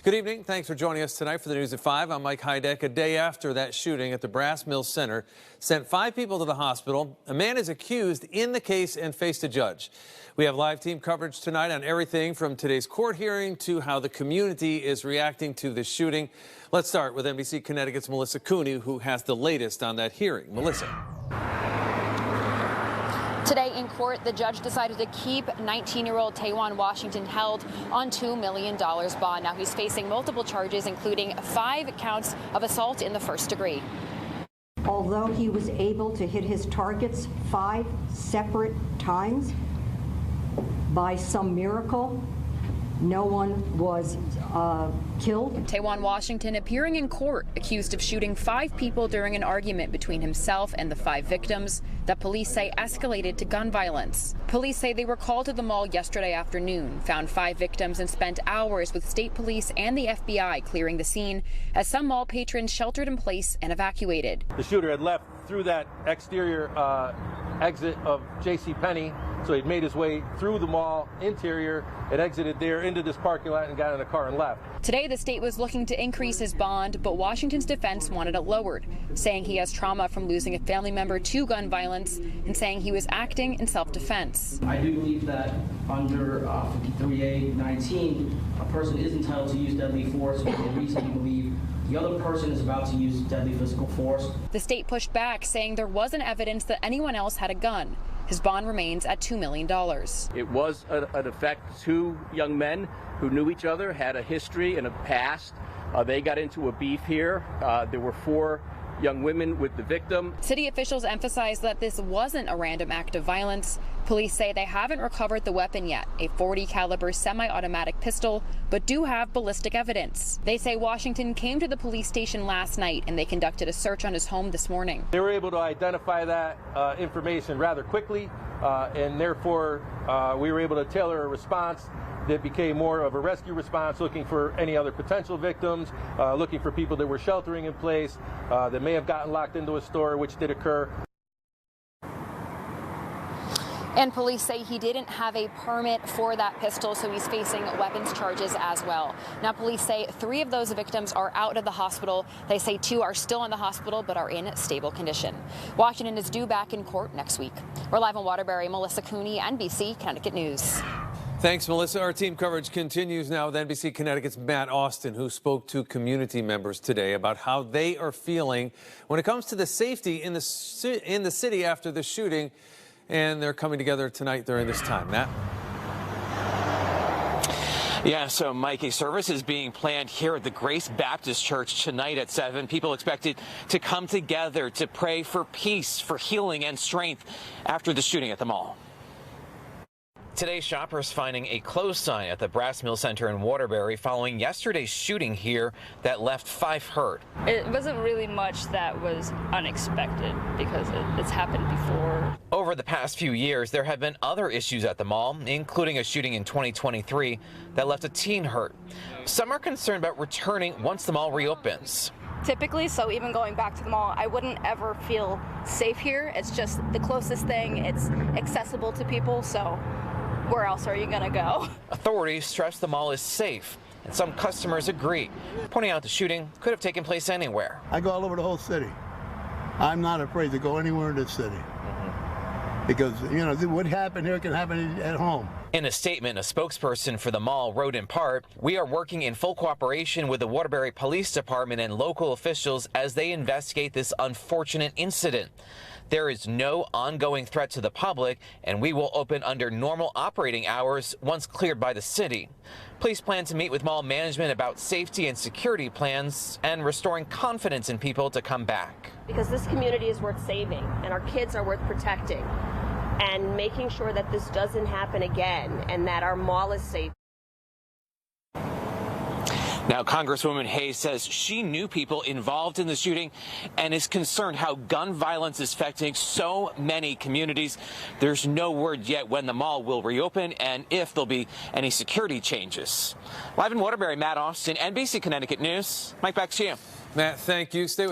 Good evening. Thanks for joining us tonight for the News at 5. I'm Mike Heideck. A day after that shooting at the Brass Mills Center sent 5 people to the hospital. A man is accused in the case and faced a judge. We have live team coverage tonight on everything from today's court hearing to how the community is reacting to the shooting. Let's start with NBC Connecticut's Melissa Cooney, who has the latest on that hearing. Melissa. Today in court, the judge decided to keep 19-year-old Tawan Washington held on $2 million bond. Now he's facing multiple charges, including 5 counts of assault in the first degree. Although he was able to hit his targets 5 separate times, by some miracle, no one was killed. Tawan Washington appearing in court, accused of shooting 5 people during an argument between himself and the 5 victims that police say escalated to gun violence. Police say they were called to the mall yesterday afternoon, found 5 victims, and spent hours with state police and the FBI clearing the scene as some mall patrons sheltered in place and evacuated. The shooter had left through that exterior exit of JCPenney, so he'd made his way through the mall interior and exited there into this parking lot and got in a car and left. Today, the state was looking to increase his bond, but Washington's defense wanted it lowered, saying he has trauma from losing a family member to gun violence and saying he was acting in self-defense. I do believe that under 53A-19, a person is entitled to use deadly force with a reason to believe the other person is about to use deadly physical force. The state pushed back, saying there wasn't evidence that anyone else had a gun. His bond remains at $2 million. It was an effect. 2 young men who knew each other, had a history and a past. They got into a beef here. There were 4 young women with the victim. City officials emphasize that this wasn't a random act of violence. Police say they haven't recovered the weapon yet, a .40 caliber semi-automatic pistol, but do have ballistic evidence. They say Washington came to the police station last night and they conducted a search on his home this morning. They were able to identify that information rather quickly, and therefore we were able to tailor a response that became more of a rescue response, looking for any other potential victims, looking for people that were sheltering in place, that may have gotten locked into a store, which did occur. And police say he didn't have a permit for that pistol, so he's facing weapons charges as well. Now, police say 3 of those victims are out of the hospital. They say 2 are still in the hospital but are in stable condition. Washington is due back in court next week. We're live in Waterbury. Melissa Cooney, NBC Connecticut News. Thanks, Melissa. Our team coverage continues now with NBC Connecticut's Matt Austin, who spoke to community members today about how they are feeling when it comes to the safety in the city after the shooting. And they're coming together tonight during this time. Matt? Yeah, so Mike, a service is being planned here at the Grace Baptist Church tonight at 7. People expected to come together to pray for peace, for healing and strength after the shooting at the mall. Today, shoppers finding a closed sign at the Brass Mill Center in Waterbury following yesterday's shooting here that left 5 hurt. It wasn't really much that was unexpected because it's happened before. Over the past few years, there have been other issues at the mall, including a shooting in 2023 that left a teen hurt. Some are concerned about returning once the mall reopens. Typically, so even going back to the mall, I wouldn't ever feel safe here. It's just the closest thing. It's accessible to people, so where else are you going to go? Authorities stress the mall is safe, and some customers agree, pointing out the shooting could have taken place anywhere. I go all over the whole city. I'm not afraid to go anywhere in the city. Because, you know, what happened here can happen at home. In a statement, a spokesperson for the mall wrote in part, "We are working in full cooperation with the Waterbury Police Department and local officials as they investigate this unfortunate incident. There is no ongoing threat to the public, and we will open under normal operating hours once cleared by the city. Police plan to meet with mall management about safety and security plans and restoring confidence in people to come back." Because this community is worth saving, and our kids are worth protecting, and making sure that this doesn't happen again and that our mall is safe. Now, Congresswoman Hayes says she knew people involved in the shooting and is concerned how gun violence is affecting so many communities. There's no word yet when the mall will reopen and if there'll be any security changes. Live in Waterbury, Matt Austin, NBC Connecticut News. Mike, back to you. Matt, thank you. Stay with